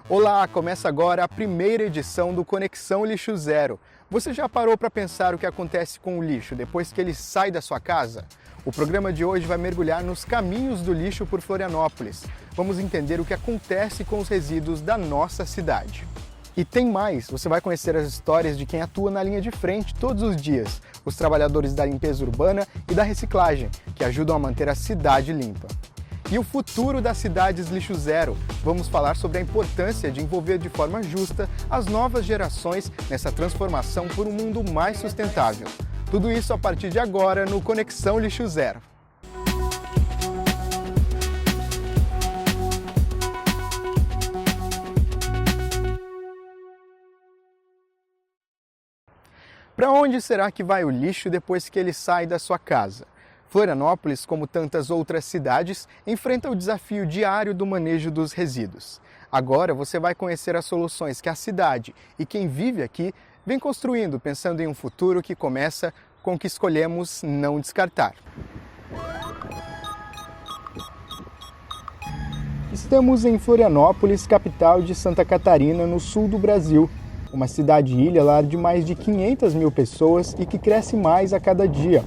Olá, começa agora a primeira edição do Conexão Lixo Zero. Você já parou para pensar o que acontece com o lixo depois que ele sai da sua casa? O programa de hoje vai mergulhar nos caminhos do lixo por Florianópolis. Vamos entender o que acontece com os resíduos da nossa cidade. E tem mais, você vai conhecer as histórias de quem atua na linha de frente todos os dias, os trabalhadores da limpeza urbana e da reciclagem, que ajudam a manter a cidade limpa. E o futuro das cidades lixo zero. Vamos falar sobre a importância de envolver de forma justa as novas gerações nessa transformação por um mundo mais sustentável. Tudo isso a partir de agora no Conexão Lixo Zero. Para onde será que vai o lixo depois que ele sai da sua casa? Florianópolis, como tantas outras cidades, enfrenta o desafio diário do manejo dos resíduos. Agora você vai conhecer as soluções que a cidade e quem vive aqui vem construindo, pensando em um futuro que começa com o que escolhemos não descartar. Estamos em Florianópolis, capital de Santa Catarina, no sul do Brasil. Uma cidade-ilha lar de mais de 500 mil pessoas e que cresce mais a cada dia.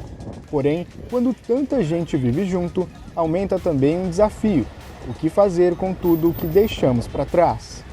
Porém, quando tanta gente vive junto, aumenta também um desafio: o que fazer com tudo o que deixamos para trás?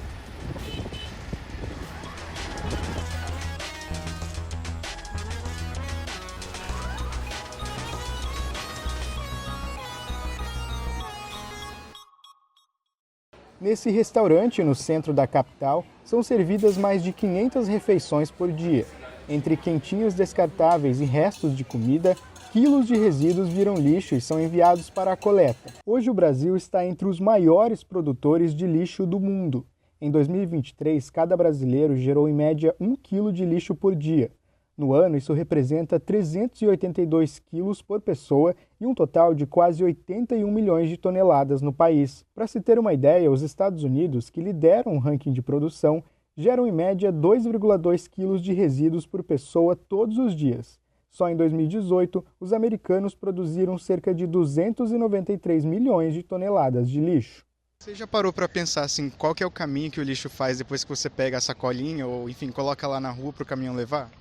Nesse restaurante no centro da capital, são servidas mais de 500 refeições por dia. Entre quentinhos descartáveis e restos de comida, quilos de resíduos viram lixo e são enviados para a coleta. Hoje o Brasil está entre os maiores produtores de lixo do mundo. Em 2023, cada brasileiro gerou em média 1 quilo de lixo por dia. No ano, isso representa 382 quilos por pessoa e um total de quase 81 milhões de toneladas no país. Para se ter uma ideia, os Estados Unidos, que lideram o ranking de produção, geram em média 2,2 quilos de resíduos por pessoa todos os dias. Só em 2018, os americanos produziram cerca de 293 milhões de toneladas de lixo. Você já parou para pensar assim, qual que é o caminho que o lixo faz depois que você pega a sacolinha ou, enfim, coloca lá na rua para o caminhão levar?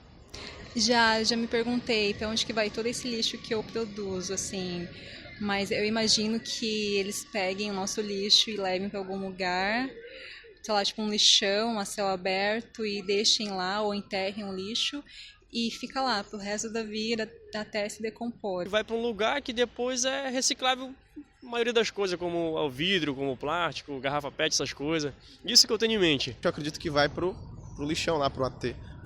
Já me perguntei para onde que vai todo esse lixo que eu produzo, assim, mas eu imagino que eles peguem o nosso lixo e levem para algum lugar, sei lá, tipo um lixão a céu aberto e deixem lá ou enterrem o lixo e fica lá pro resto da vida até se decompor. Vai para um lugar que depois é reciclável, a maioria das coisas, como o vidro, como o plástico, garrafa PET, essas coisas. Isso que eu tenho em mente. Eu acredito que vai pro lixão lá, pro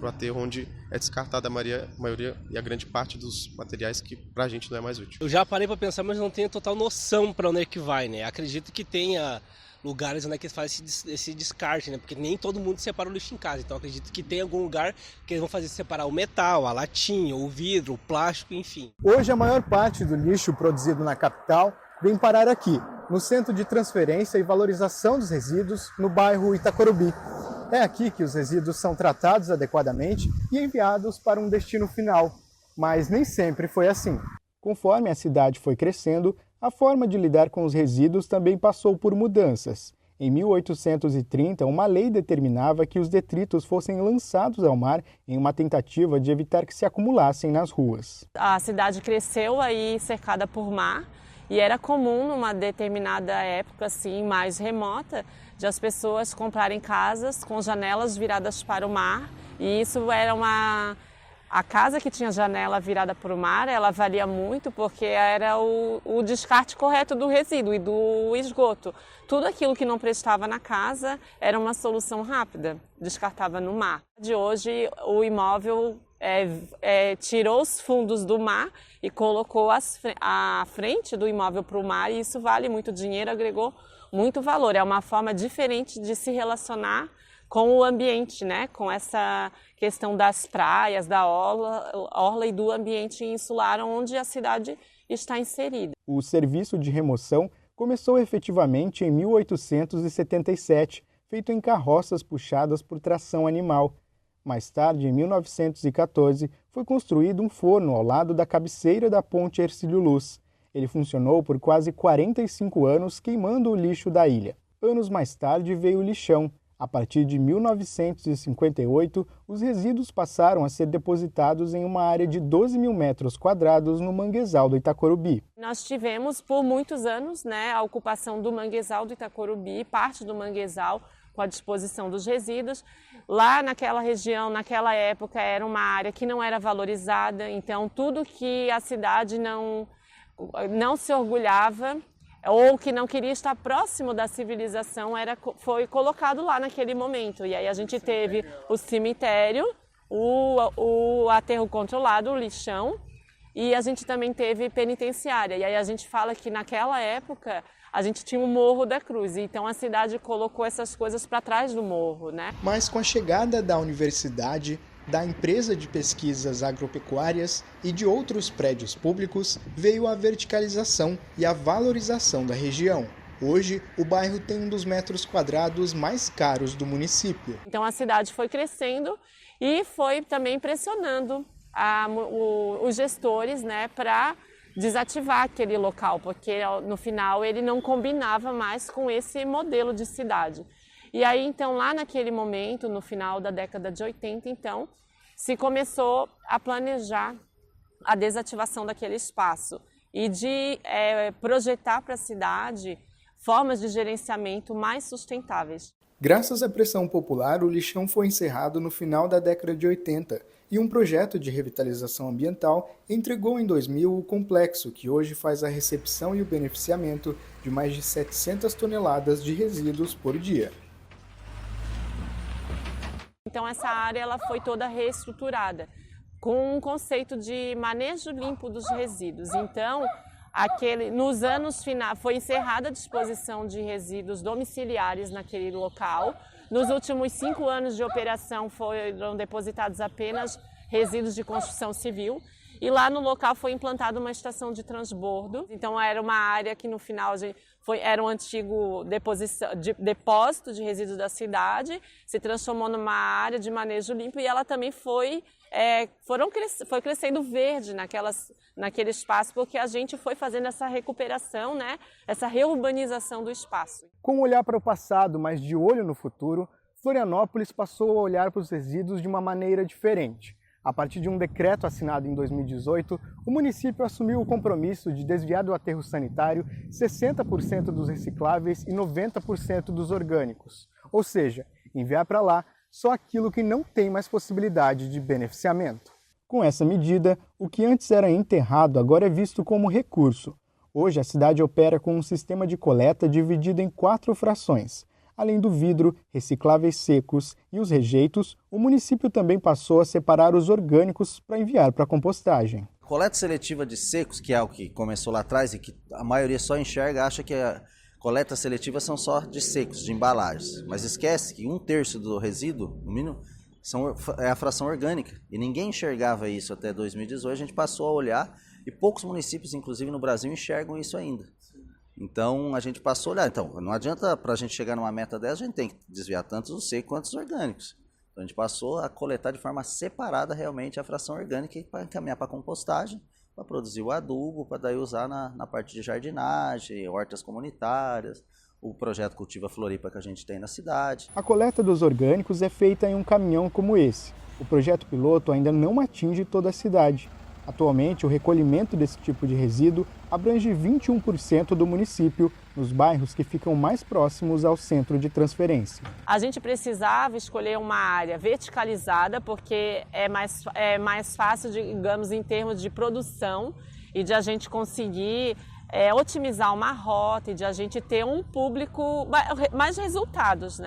aterro onde é descartada a maioria e a grande parte dos materiais que pra gente não é mais útil. Eu já parei para pensar, mas não tenho total noção para onde é que vai, né? Acredito que tenha lugares onde é que eles fazem esse descarte, né? Porque nem todo mundo separa o lixo em casa. Então acredito que tem algum lugar que eles vão fazer separar o metal, a latinha, o vidro, o plástico, enfim. Hoje a maior parte do lixo produzido na capital vem parar aqui, no Centro de Transferência e Valorização dos Resíduos, no bairro Itacorubi. É aqui que os resíduos são tratados adequadamente e enviados para um destino final. Mas nem sempre foi assim. Conforme a cidade foi crescendo, a forma de lidar com os resíduos também passou por mudanças. Em 1830, uma lei determinava que os detritos fossem lançados ao mar em uma tentativa de evitar que se acumulassem nas ruas. A cidade cresceu aí cercada por mar e era comum numa determinada época assim, mais remota, de as pessoas comprarem casas com janelas viradas para o mar, e isso era a casa que tinha janela virada para o mar, ela valia muito porque era o descarte correto do resíduo e do esgoto. Tudo aquilo que não prestava na casa era uma solução rápida, descartava no mar. De hoje, o imóvel tirou os fundos do mar e colocou a frente do imóvel para o mar, e isso vale muito dinheiro, agregou muito valor. É uma forma diferente de se relacionar com o ambiente, né? Com essa questão das praias, da orla e do ambiente insular onde a cidade está inserida. O serviço de remoção começou efetivamente em 1877, feito em carroças puxadas por tração animal. Mais tarde, em 1914, foi construído um forno ao lado da cabeceira da ponte Hercílio Luz. Ele funcionou por quase 45 anos queimando o lixo da ilha. Anos mais tarde veio o lixão. A partir de 1958, os resíduos passaram a ser depositados em uma área de 12 mil metros quadrados no manguezal do Itacorubi. Nós tivemos por muitos anos, a ocupação do manguezal do Itacorubi, parte do manguezal com a disposição dos resíduos. Lá naquela região, naquela época, era uma área que não era valorizada, então tudo que a cidade não se orgulhava ou que não queria estar próximo da civilização foi colocado lá naquele momento. E aí a gente teve o cemitério, o aterro controlado, o lixão, e a gente também teve penitenciária. E aí a gente fala que naquela época a gente tinha o Morro da Cruz, então a cidade colocou essas coisas para trás do morro, Mas com a chegada da universidade, da empresa de pesquisas agropecuárias e de outros prédios públicos, veio a verticalização e a valorização da região. Hoje, o bairro tem um dos metros quadrados mais caros do município. Então a cidade foi crescendo e foi também pressionando os gestores para desativar aquele local, porque no final ele não combinava mais com esse modelo de cidade. E aí, então, lá naquele momento, no final da década de 80, então, se começou a planejar a desativação daquele espaço e de projetar para a cidade formas de gerenciamento mais sustentáveis. Graças à pressão popular, o lixão foi encerrado no final da década de 80 e um projeto de revitalização ambiental entregou em 2000 o complexo, que hoje faz a recepção e o beneficiamento de mais de 700 toneladas de resíduos por dia. Então essa área ela foi toda reestruturada com um conceito de manejo limpo dos resíduos. Então, nos anos finais foi encerrada a disposição de resíduos domiciliares naquele local. Nos últimos 5 anos de operação foram depositados apenas resíduos de construção civil. E lá no local foi implantada uma estação de transbordo. Então era uma área que no final era um antigo depósito de resíduos da cidade, se transformou numa área de manejo limpo e ela também foi crescendo verde naquele espaço, porque a gente foi fazendo essa recuperação, essa reurbanização do espaço. Com um olhar para o passado, mas de olho no futuro, Florianópolis passou a olhar para os resíduos de uma maneira diferente. A partir de um decreto assinado em 2018, o município assumiu o compromisso de desviar do aterro sanitário 60% dos recicláveis e 90% dos orgânicos. Ou seja, enviar para lá só aquilo que não tem mais possibilidade de beneficiamento. Com essa medida, o que antes era enterrado agora é visto como recurso. Hoje a cidade opera com um sistema de coleta dividido em 4 frações. Além do vidro, recicláveis secos e os rejeitos, o município também passou a separar os orgânicos para enviar para a compostagem. Coleta seletiva de secos, que é o que começou lá atrás e que a maioria só enxerga, acha que a coleta seletiva são só de secos, de embalagens. Mas esquece que 1/3 do resíduo, no mínimo, é a fração orgânica. E ninguém enxergava isso até 2018, a gente passou a olhar e poucos municípios, inclusive no Brasil, enxergam isso ainda. Então a gente passou a olhar, não adianta para a gente chegar numa meta dessa, a gente tem que desviar tanto os secos quanto os orgânicos. Então a gente passou a coletar de forma separada realmente a fração orgânica para encaminhar para a compostagem, para produzir o adubo, para daí usar na parte de jardinagem, hortas comunitárias, o projeto Cultiva Floripa que a gente tem na cidade. A coleta dos orgânicos é feita em um caminhão como esse. O projeto piloto ainda não atinge toda a cidade. Atualmente, o recolhimento desse tipo de resíduo abrange 21% do município, nos bairros que ficam mais próximos ao centro de transferência. A gente precisava escolher uma área verticalizada, porque é mais fácil, digamos, em termos de produção e de a gente conseguir otimizar uma rota e de a gente ter um público, mais resultados,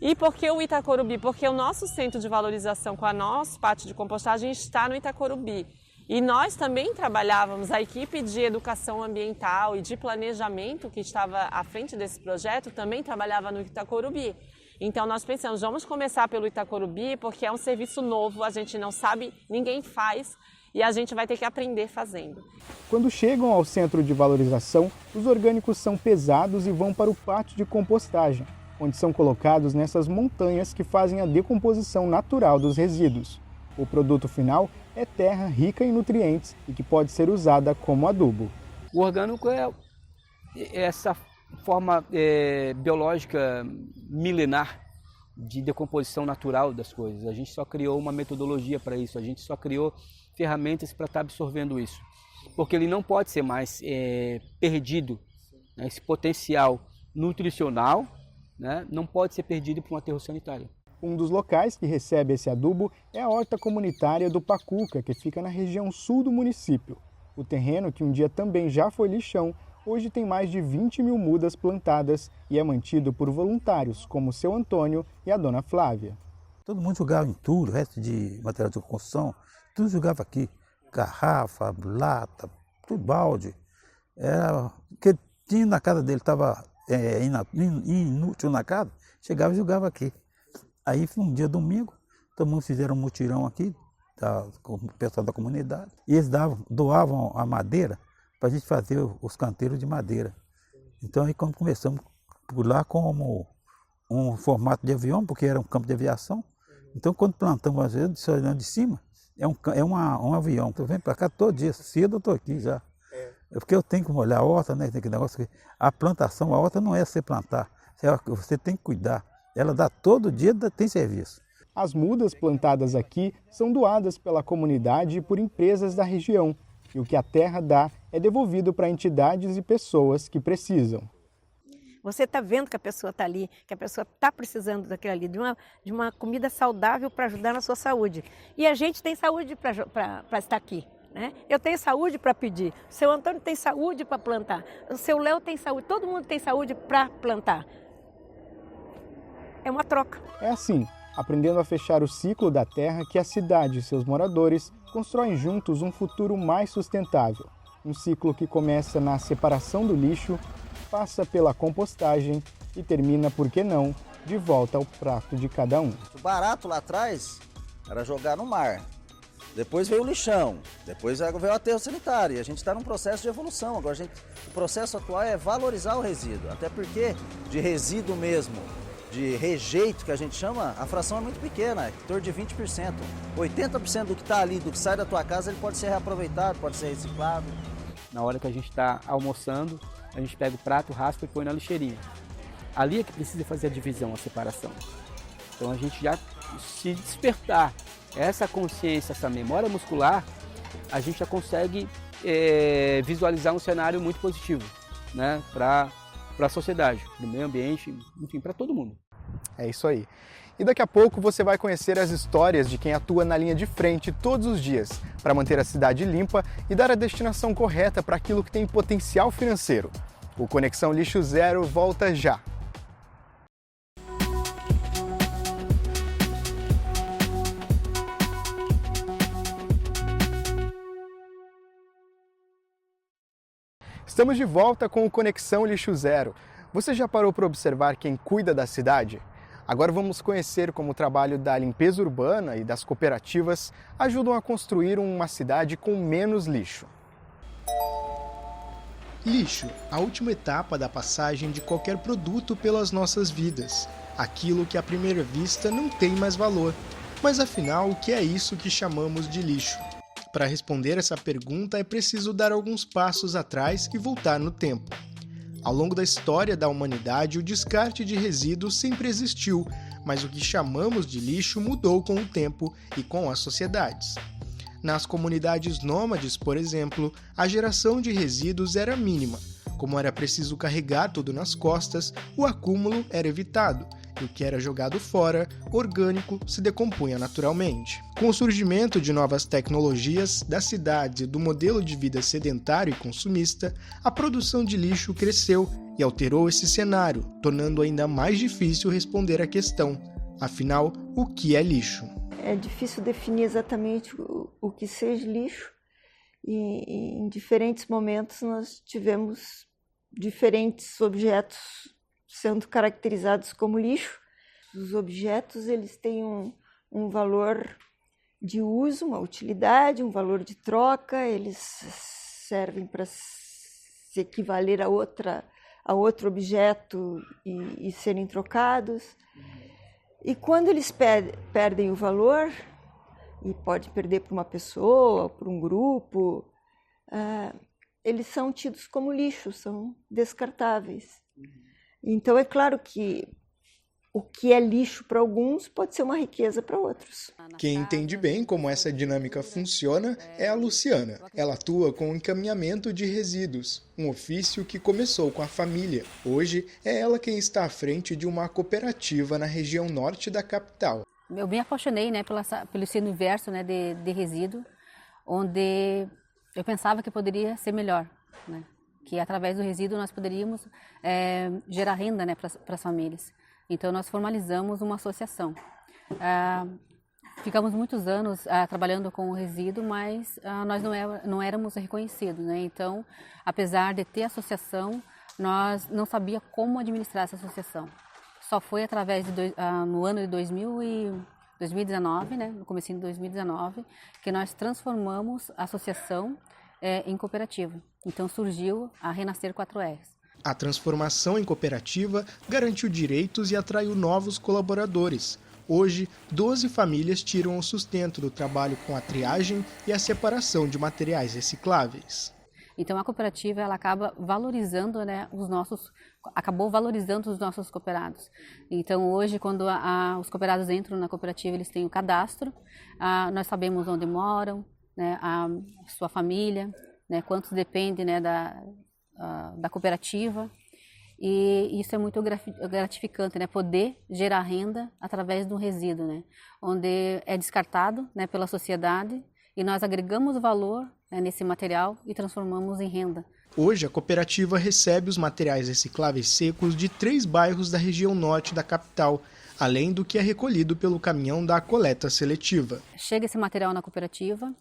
E por que o Itacorubi? Porque o nosso centro de valorização com a nossa parte de compostagem está no Itacorubi. E nós também trabalhávamos, a equipe de educação ambiental e de planejamento que estava à frente desse projeto também trabalhava no Itacorubi. Então nós pensamos, vamos começar pelo Itacorubi porque é um serviço novo, a gente não sabe, ninguém faz e a gente vai ter que aprender fazendo. Quando chegam ao centro de valorização, os orgânicos são pesados e vão para o pátio de compostagem, onde são colocados nessas montanhas que fazem a decomposição natural dos resíduos. O produto final é terra rica em nutrientes e que pode ser usada como adubo. O orgânico é essa forma biológica milenar de decomposição natural das coisas. A gente só criou uma metodologia para isso, a gente só criou ferramentas para estar absorvendo isso. Porque ele não pode ser mais perdido, né? Esse potencial nutricional, né, não pode ser perdido por um aterro sanitário. Um dos locais que recebe esse adubo é a horta comunitária do Pacuca, que fica na região sul do município. O terreno, que um dia também já foi lixão, hoje tem mais de 20 mil mudas plantadas e é mantido por voluntários, como o seu Antônio e a dona Flávia. Todo mundo jogava em tudo, resto de material de construção, tudo jogava aqui. Garrafa, lata, tudo balde. Era, porque tinha na casa dele, estava inútil na casa, chegava e jogava aqui. Aí foi um dia domingo, todo mundo fizeram um mutirão aqui, com o pessoal da comunidade, e eles doavam a madeira para a gente fazer os canteiros de madeira. Então aí quando começamos por lá como um formato de avião, porque era um campo de aviação, então quando plantamos às vezes, olhando de cima, é um avião. Eu venho para cá todo dia, cedo eu estou aqui já. Porque eu tenho que molhar a horta, né? Tem que negócio que a plantação, a horta não é você plantar, você tem que cuidar. Ela dá todo dia, tem serviço. As mudas plantadas aqui são doadas pela comunidade e por empresas da região. E o que a terra dá é devolvido para entidades e pessoas que precisam. Você está vendo que a pessoa está ali, que a pessoa está precisando daquilo ali, de uma comida saudável para ajudar na sua saúde. E a gente tem saúde para estar aqui, né? Eu tenho saúde para pedir, o seu Antônio tem saúde para plantar, o seu Léo tem saúde, todo mundo tem saúde para plantar. É uma troca. É assim, aprendendo a fechar o ciclo da terra, que a cidade e seus moradores constroem juntos um futuro mais sustentável. Um ciclo que começa na separação do lixo, passa pela compostagem e termina, por que não, de volta ao prato de cada um. O barato lá atrás era jogar no mar. Depois veio o lixão, depois veio o aterro sanitário. E a gente está num processo de evolução. Agora o processo atual é valorizar o resíduo. Até porque de resíduo mesmo, de rejeito que a gente chama, a fração é muito pequena, é em torno de 20%. 80% do que está ali, do que sai da tua casa, ele pode ser reaproveitado, pode ser reciclado. Na hora que a gente está almoçando, a gente pega o prato, raspa e põe na lixeirinha. Ali é que precisa fazer a divisão, a separação. Então a gente já se despertar essa consciência, essa memória muscular, a gente já consegue visualizar um cenário muito positivo, né, para a sociedade, para o meio ambiente, enfim, para todo mundo. É isso aí. E daqui a pouco você vai conhecer as histórias de quem atua na linha de frente todos os dias para manter a cidade limpa e dar a destinação correta para aquilo que tem potencial financeiro. O Conexão Lixo Zero volta já. Estamos de volta com o Conexão Lixo Zero. Você já parou para observar quem cuida da cidade? Agora vamos conhecer como o trabalho da limpeza urbana e das cooperativas ajudam a construir uma cidade com menos lixo. Lixo, a última etapa da passagem de qualquer produto pelas nossas vidas. Aquilo que à primeira vista não tem mais valor. Mas afinal, o que é isso que chamamos de lixo? Para responder essa pergunta é preciso dar alguns passos atrás e voltar no tempo. Ao longo da história da humanidade, o descarte de resíduos sempre existiu, mas o que chamamos de lixo mudou com o tempo e com as sociedades. Nas comunidades nômades, por exemplo, a geração de resíduos era mínima. Como era preciso carregar tudo nas costas, o acúmulo era evitado, e o que era jogado fora, orgânico, se decompunha naturalmente. Com o surgimento de novas tecnologias, da cidade e do modelo de vida sedentário e consumista, a produção de lixo cresceu e alterou esse cenário, tornando ainda mais difícil responder à questão. Afinal, o que é lixo? É difícil definir exatamente o que seja lixo, e em diferentes momentos nós tivemos diferentes objetos sendo caracterizados como lixo. Os objetos eles têm um valor de uso, uma utilidade, um valor de troca, eles servem para se equivaler a outro objeto e serem trocados. E quando eles perdem o valor, e pode perder para uma pessoa, para um grupo, eles são tidos como lixo, são descartáveis. Então é claro que o que é lixo para alguns pode ser uma riqueza para outros. Quem entende bem como essa dinâmica funciona é a Luciana. Ela atua com o encaminhamento de resíduos, um ofício que começou com a família. Hoje é ela quem está à frente de uma cooperativa na região norte da capital. Eu me apaixonei, né, pelo esse universo, né, de resíduo, onde eu pensava que poderia ser melhor, né, que através do resíduo nós poderíamos gerar renda, né, para as famílias. Então nós formalizamos uma associação. Ficamos muitos anos trabalhando com o resíduo, mas nós não éramos reconhecidos, né? Então, apesar de ter associação, nós não sabíamos como administrar essa associação. Só foi através no ano de 2019, né, no comecinho de 2019, que nós transformamos a associação em cooperativa. Então surgiu a Renascer 4Rs. A transformação em cooperativa garantiu direitos e atraiu novos colaboradores. Hoje, 12 famílias tiram o sustento do trabalho com a triagem e a separação de materiais recicláveis. Então a cooperativa ela acaba valorizando, né, acabou valorizando os nossos cooperados. Então hoje, quando os cooperados entram na cooperativa, eles têm o cadastro, nós sabemos onde moram, né, a sua família, né, quantos dependem, né, da cooperativa, e isso é muito gratificante, né, poder gerar renda através do resíduo, né, onde é descartado, né, pela sociedade e nós agregamos valor, né, nesse material e transformamos em renda. Hoje a cooperativa recebe os materiais recicláveis secos de 3 bairros da região norte da capital, além do que é recolhido pelo caminhão da coleta seletiva. Chega esse material na cooperativa,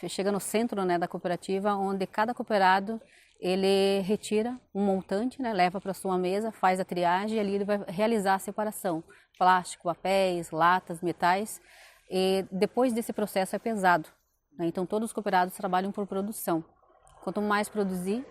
chega no centro, né, da cooperativa, onde cada cooperado ele retira um montante, né, leva para sua mesa, faz a triagem e ali ele vai realizar a separação. Plástico, papéis, latas, metais. E depois desse processo é pesado, né, então todos os cooperados trabalham por produção. Quanto mais produzir,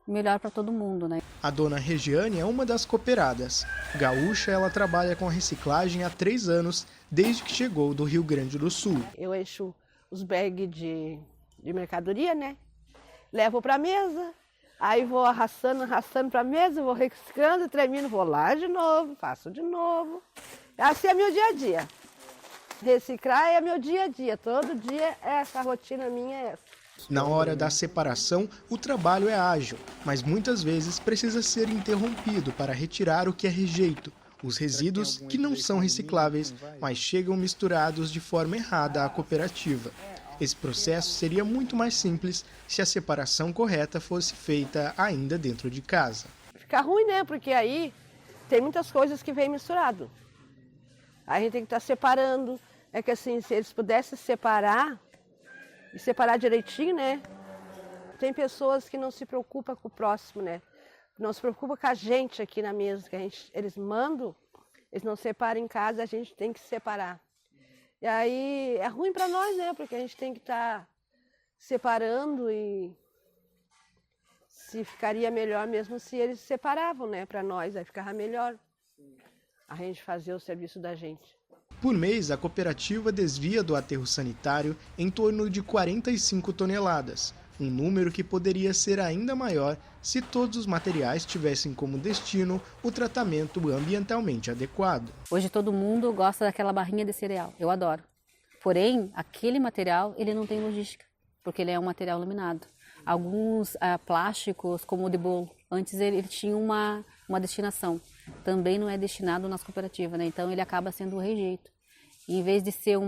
melhor para todo mundo, né? A dona Regiane é uma das cooperadas. Gaúcha, ela trabalha com a reciclagem há 3 anos, desde que chegou do Rio Grande do Sul. Eu encho os bags de mercadoria, né? Levo para a mesa, aí vou arrastando para a mesa, vou reciclando, termino, vou lá de novo, faço de novo. Assim é meu dia a dia. Reciclar é meu dia a dia, todo dia essa rotina minha é essa. Na hora da separação, o trabalho é ágil, mas muitas vezes precisa ser interrompido para retirar o que é rejeito, os resíduos que não são recicláveis, mas chegam misturados de forma errada à cooperativa. Esse processo seria muito mais simples se a separação correta fosse feita ainda dentro de casa. Fica ruim, né? Porque aí tem muitas coisas que vêm misturado. Aí a gente tem que estar separando. É que assim, se eles pudessem separar, e separar direitinho, né? Tem pessoas que não se preocupam com o próximo, né? Não se preocupam com a gente aqui na mesa, que eles mandam, eles não separam em casa, a gente tem que separar. E aí é ruim para nós, né? Porque a gente tem que estar separando e se ficaria melhor mesmo se eles separavam, né? Para nós, aí ficava melhor a gente fazer o serviço da gente. Por mês, a cooperativa desvia do aterro sanitário em torno de 45 toneladas, um número que poderia ser ainda maior se todos os materiais tivessem como destino o tratamento ambientalmente adequado. Hoje todo mundo gosta daquela barrinha de cereal, eu adoro. Porém, aquele material ele não tem logística, porque ele é um material laminado. Alguns plásticos, como o de bolo, antes ele tinha uma destinação. Também não é destinado nas cooperativas, né? Então ele acaba sendo um rejeito. E, em vez de ser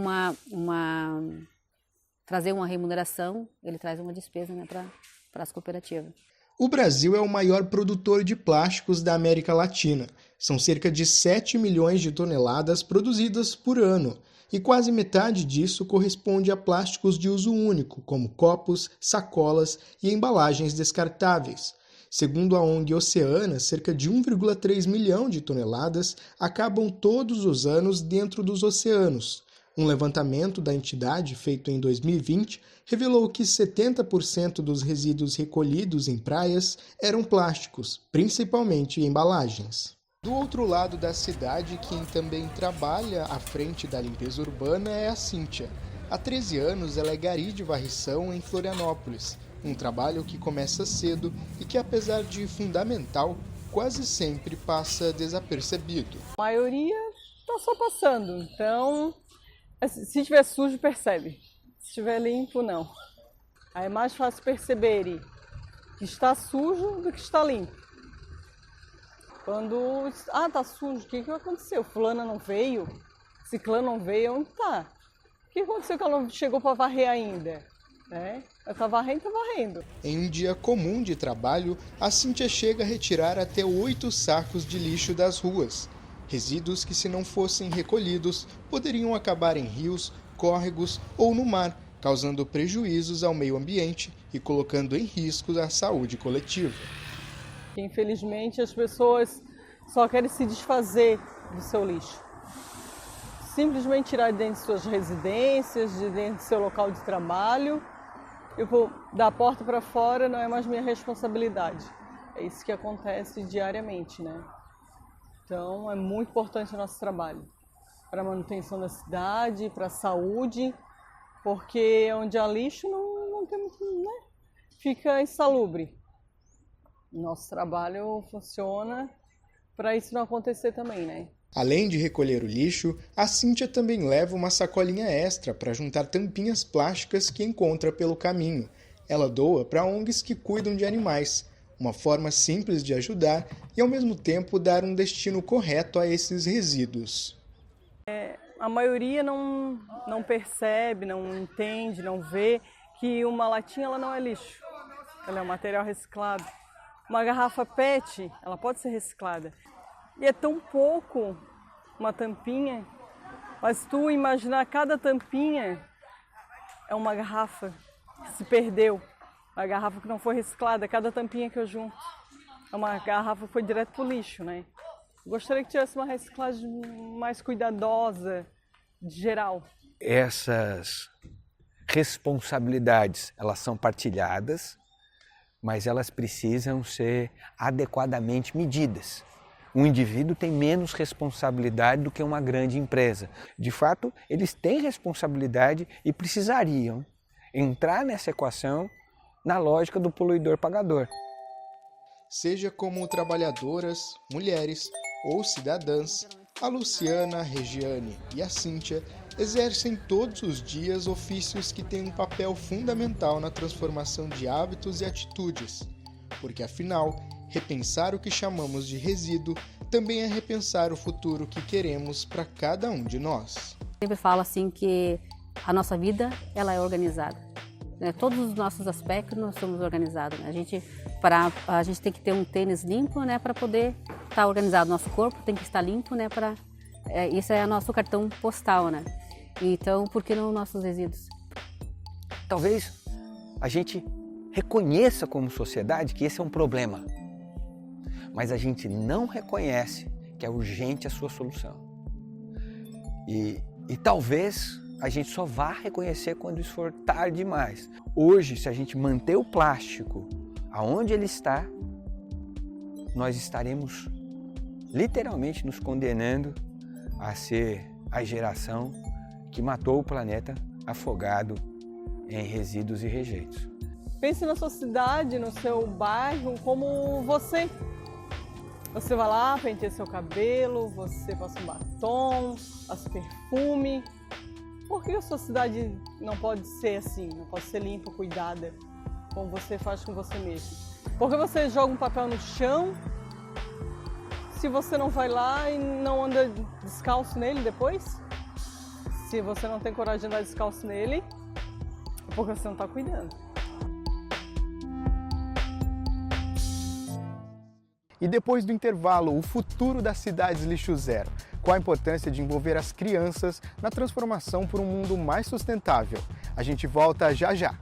trazer uma remuneração, ele traz uma despesa, né, para as cooperativas. O Brasil é o maior produtor de plásticos da América Latina. São cerca de 7 milhões de toneladas produzidas por ano. E quase metade disso corresponde a plásticos de uso único, como copos, sacolas e embalagens descartáveis. Segundo a ONG Oceana, cerca de 1,3 milhão de toneladas acabam todos os anos dentro dos oceanos. Um levantamento da entidade, feito em 2020, revelou que 70% dos resíduos recolhidos em praias eram plásticos, principalmente embalagens. Do outro lado da cidade, quem também trabalha à frente da limpeza urbana é a Cíntia. Há 13 anos, ela é gari de varrição em Florianópolis. Um trabalho que começa cedo e que, apesar de fundamental, quase sempre passa desapercebido. A maioria está só passando. Então, se estiver sujo, percebe. Se estiver limpo, não. Aí é mais fácil perceber que está sujo do que está limpo. Quando, tá sujo, o que aconteceu? Fulana não veio? Ciclano não veio? Onde está? O que aconteceu que ela não chegou para varrer ainda? Ela está varrendo. Em um dia comum de trabalho, a Cíntia chega a retirar até 8 sacos de lixo das ruas. Resíduos que, se não fossem recolhidos, poderiam acabar em rios, córregos ou no mar, causando prejuízos ao meio ambiente e colocando em risco a saúde coletiva. Infelizmente, as pessoas só querem se desfazer do seu lixo. Simplesmente tirar de dentro de suas residências, de dentro do seu local de trabalho. Da porta para fora não é mais minha responsabilidade. É isso que acontece diariamente, né? Então, é muito importante o nosso trabalho para a manutenção da cidade, para a saúde, porque onde há lixo não tem muito, né? Fica insalubre. Nosso trabalho funciona para isso não acontecer também, né? Além de recolher o lixo, a Cíntia também leva uma sacolinha extra para juntar tampinhas plásticas que encontra pelo caminho. Ela doa para ONGs que cuidam de animais, uma forma simples de ajudar e ao mesmo tempo dar um destino correto a esses resíduos. A maioria não percebe, não entende, não vê que uma latinha ela não é lixo, ela é um material reciclado. Uma garrafa PET, ela pode ser reciclada. E é tão pouco uma tampinha, mas tu imaginar cada tampinha é uma garrafa que se perdeu, uma garrafa que não foi reciclada, cada tampinha que eu junto é uma garrafa que foi direto para o lixo, né? Gostaria que tivesse uma reciclagem mais cuidadosa, geral. Essas responsabilidades, elas são partilhadas, mas elas precisam ser adequadamente medidas. Um indivíduo tem menos responsabilidade do que uma grande empresa. De fato, eles têm responsabilidade e precisariam entrar nessa equação na lógica do poluidor-pagador. Seja como trabalhadoras, mulheres ou cidadãs, a Luciana, a Regiane e a Cíntia exercem todos os dias ofícios que têm um papel fundamental na transformação de hábitos e atitudes, porque afinal, repensar o que chamamos de resíduo também é repensar o futuro que queremos para cada um de nós. Eu sempre falo assim que a nossa vida ela é organizada. Todos os nossos aspectos nós somos organizados. A gente tem que ter um tênis limpo, né, para poder estar organizado. Nosso corpo tem que estar limpo, né, isso é o nosso cartão postal, né? Então, por que não nossos resíduos? Talvez a gente reconheça como sociedade que esse é um problema, mas a gente não reconhece que é urgente a sua solução. E talvez a gente só vá reconhecer quando isso for tarde demais. Hoje, se a gente manter o plástico aonde ele está, nós estaremos literalmente nos condenando a ser a geração que matou o planeta afogado em resíduos e rejeitos. Pense na sua cidade, no seu bairro, como você. Você vai lá, penteia seu cabelo, você passa um batom, passa perfume. Por que a sua cidade não pode ser assim, não pode ser limpa, cuidada, como você faz com você mesmo? Por que você joga um papel no chão se você não vai lá e não anda descalço nele depois? Se você não tem coragem de andar descalço nele, é porque você não está cuidando. E depois do intervalo, o futuro das cidades lixo zero. Qual a importância de envolver as crianças na transformação por um mundo mais sustentável? A gente volta já já.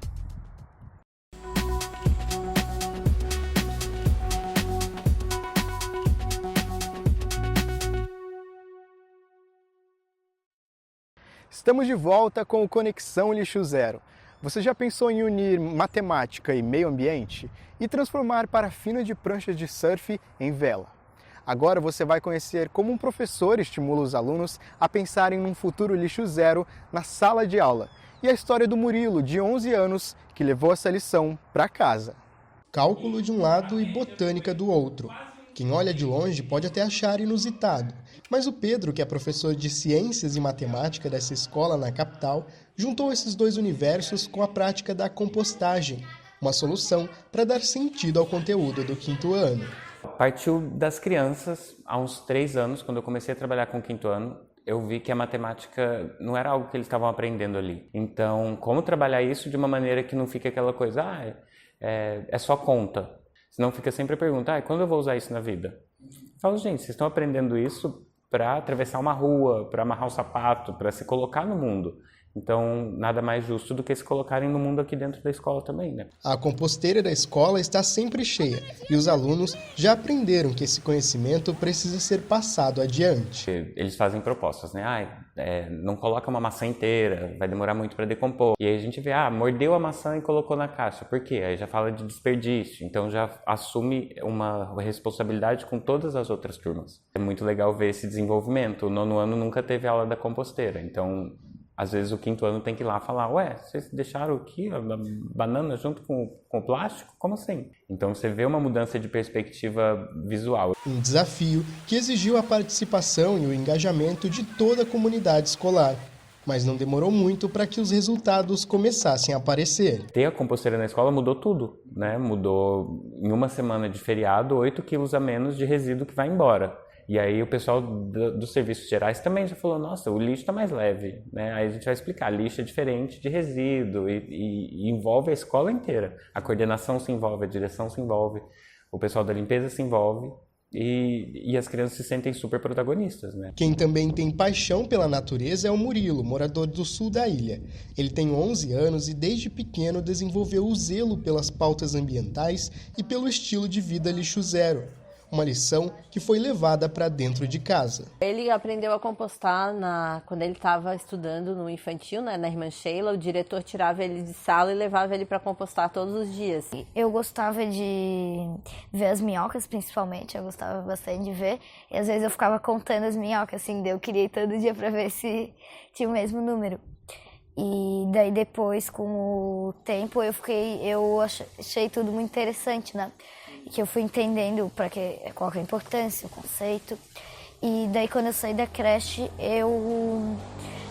Estamos de volta com o Conexão Lixo Zero. Você já pensou em unir matemática e meio ambiente e transformar parafina de pranchas de surf em vela? Agora você vai conhecer como um professor estimula os alunos a pensarem num futuro lixo zero na sala de aula e a história do Murilo, de 11 anos, que levou essa lição para casa. Cálculo de um lado e botânica do outro. Quem olha de longe pode até achar inusitado, mas o Pedro, que é professor de Ciências e Matemática dessa escola na capital, juntou esses dois universos com a prática da compostagem, uma solução para dar sentido ao conteúdo do 5º ano. Partiu das crianças, há uns 3 anos, quando eu comecei a trabalhar com o 5º ano, eu vi que a matemática não era algo que eles estavam aprendendo ali. Então, como trabalhar isso de uma maneira que não fique aquela coisa, é só conta. Senão fica sempre a pergunta, quando eu vou usar isso na vida? Eu falo, gente, vocês estão aprendendo isso para atravessar uma rua, para amarrar um sapato, para se colocar no mundo. Então, nada mais justo do que se colocarem no mundo aqui dentro da escola também, né? A composteira da escola está sempre cheia e os alunos já aprenderam que esse conhecimento precisa ser passado adiante. Eles fazem propostas, né? Não coloca uma maçã inteira, vai demorar muito para decompor. E aí a gente vê, mordeu a maçã e colocou na caixa. Por quê? Aí já fala de desperdício, então já assume uma responsabilidade com todas as outras turmas. É muito legal ver esse desenvolvimento. O 9º ano nunca teve aula da composteira, então às vezes o 5º ano tem que ir lá falar, vocês deixaram aqui a banana junto com o plástico? Como assim? Então você vê uma mudança de perspectiva visual. Um desafio que exigiu a participação e o engajamento de toda a comunidade escolar. Mas não demorou muito para que os resultados começassem a aparecer. Ter a composteira na escola mudou tudo, né? Mudou em uma semana de feriado 8 quilos a menos de resíduo que vai embora. E aí o pessoal dos serviços gerais também já falou, nossa, o lixo está mais leve, né? Aí a gente vai explicar, lixo é diferente de resíduo e envolve a escola inteira. A coordenação se envolve, a direção se envolve, o pessoal da limpeza se envolve e as crianças se sentem super protagonistas, né? Quem também tem paixão pela natureza é o Murilo, morador do sul da ilha. Ele tem 11 anos e desde pequeno desenvolveu o zelo pelas pautas ambientais e pelo estilo de vida lixo zero. Uma lição que foi levada para dentro de casa. Ele aprendeu a compostar quando ele estava estudando no infantil, né, na Irmã Sheila. O diretor tirava ele de sala e levava ele para compostar todos os dias. Eu gostava de ver as minhocas, principalmente. Eu gostava bastante de ver. E às vezes eu ficava contando as minhocas, assim. Eu queria ir todo dia para ver se tinha o mesmo número. E daí depois, com o tempo, eu achei tudo muito interessante, né? Que eu fui entendendo qual que é a importância, o conceito. E daí quando eu saí da creche, eu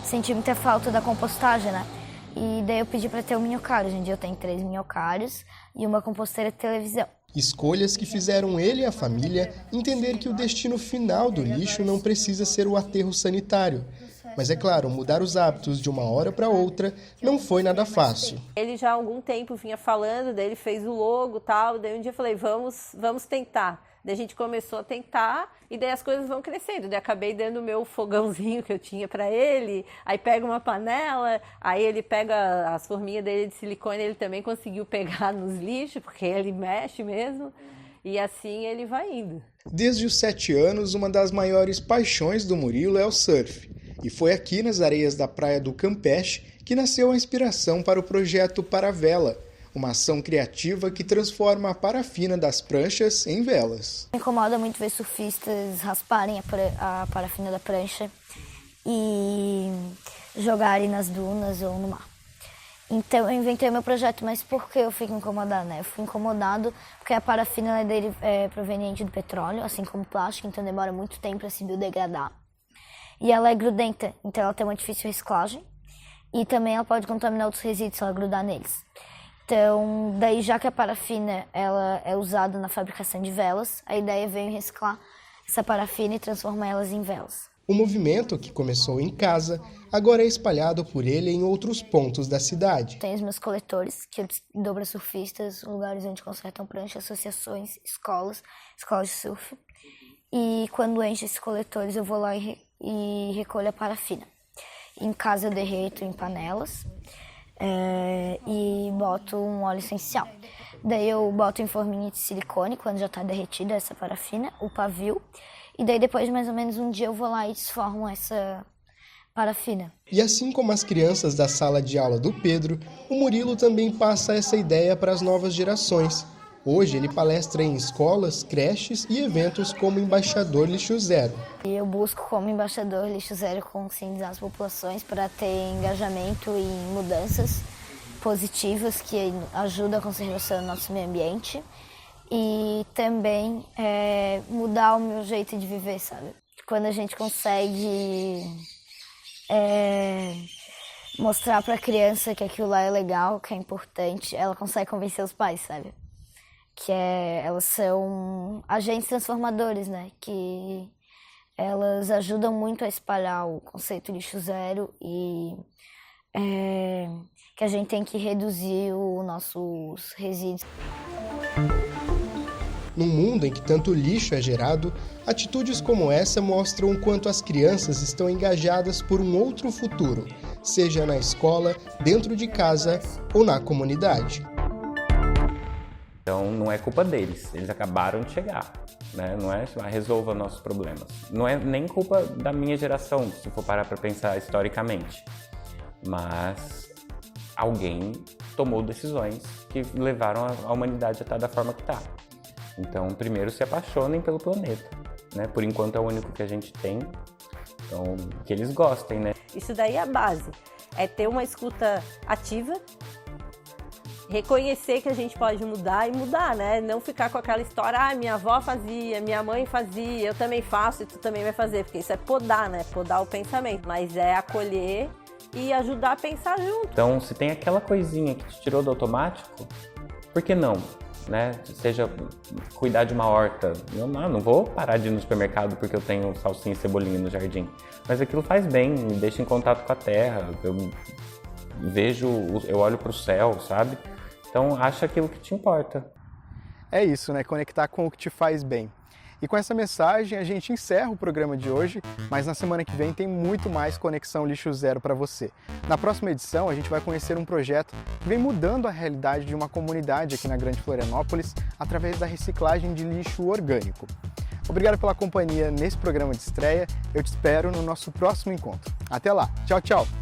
senti muita falta da compostagem, né? E daí eu pedi para ter um minhocário. Hoje em dia eu tenho 3 minhocários e uma composteira de televisão. Escolhas que fizeram ele e a família entender que o destino final do lixo não precisa ser o aterro sanitário. Mas é claro, mudar os hábitos de uma hora para outra não foi nada fácil. Ele já há algum tempo vinha falando, daí ele fez o logo e tal, daí um dia eu falei, vamos tentar. Daí a gente começou a tentar e daí as coisas vão crescendo. Daí acabei dando o meu fogãozinho que eu tinha para ele, aí pega uma panela, aí ele pega as forminhas dele de silicone, ele também conseguiu pegar nos lixos, porque ele mexe mesmo, e assim ele vai indo. Desde os 7 anos, uma das maiores paixões do Murilo é o surf. E foi aqui nas areias da praia do Campeche que nasceu a inspiração para o projeto Paravela, uma ação criativa que transforma a parafina das pranchas em velas. Me incomoda muito ver surfistas rasparem a parafina da prancha e jogarem nas dunas ou no mar. Então eu inventei meu projeto, mas por que eu fico incomodado, né? Eu fico incomodado porque a parafina é proveniente do petróleo, assim como o plástico, então demora muito tempo para se biodegradar. E ela é grudenta, então ela tem uma difícil reciclagem. E também ela pode contaminar outros resíduos se ela grudar neles. Então, daí já que a parafina ela é usada na fabricação de velas, a ideia veio reciclar essa parafina e transformar elas em velas. O movimento, que começou em casa, agora é espalhado por ele em outros pontos da cidade. Tem os meus coletores, que eu dou para surfistas, lugares onde consertam pranchas, associações, escolas de surf. E quando enche esses coletores, eu vou lá e recolho a parafina. Em casa eu derreto em panelas e boto um óleo essencial. Daí eu boto em forminha de silicone, quando já está derretida essa parafina, o pavio. E daí depois de mais ou menos um dia eu vou lá e desformo essa parafina. E assim como as crianças da sala de aula do Pedro, o Murilo também passa essa ideia para as novas gerações. Hoje ele palestra em escolas, creches e eventos como embaixador lixo zero. Eu busco como embaixador lixo zero conscientizar as populações para ter engajamento em mudanças positivas que ajudam a conservação do nosso meio ambiente e também mudar o meu jeito de viver, sabe? Quando a gente consegue mostrar para a criança que aquilo lá é legal, que é importante, ela consegue convencer os pais, sabe? Elas são agentes transformadores, né? Que elas ajudam muito a espalhar o conceito lixo zero e que a gente tem que reduzir os nossos resíduos. Num mundo em que tanto lixo é gerado, atitudes como essa mostram o quanto as crianças estão engajadas por um outro futuro, seja na escola, dentro de casa ou na comunidade. Então não é culpa deles, eles acabaram de chegar, né? Não é resolva nossos problemas. Não é nem culpa da minha geração, se for parar para pensar historicamente. Mas alguém tomou decisões que levaram a humanidade a estar da forma que está. Então, primeiro se apaixonem pelo planeta, né? Por enquanto é o único que a gente tem, então que eles gostem, né? Isso daí é a base, é ter uma escuta ativa, reconhecer que a gente pode mudar e mudar, né? Não ficar com aquela história, minha avó fazia, minha mãe fazia, eu também faço e tu também vai fazer, porque isso é podar, né? Podar o pensamento, mas é acolher e ajudar a pensar junto. Então, se tem aquela coisinha que te tirou do automático, por que não? Né? Seja cuidar de uma horta. Eu não vou parar de ir no supermercado porque eu tenho salsinha e cebolinha no jardim. Mas aquilo faz bem, me deixa em contato com a terra. Eu olho para o céu, sabe? Então, acha aquilo que te importa. É isso, né? Conectar com o que te faz bem. E com essa mensagem a gente encerra o programa de hoje, mas na semana que vem tem muito mais Conexão Lixo Zero para você. Na próxima edição a gente vai conhecer um projeto que vem mudando a realidade de uma comunidade aqui na Grande Florianópolis através da reciclagem de lixo orgânico. Obrigado pela companhia nesse programa de estreia, eu te espero no nosso próximo encontro. Até lá, tchau, tchau!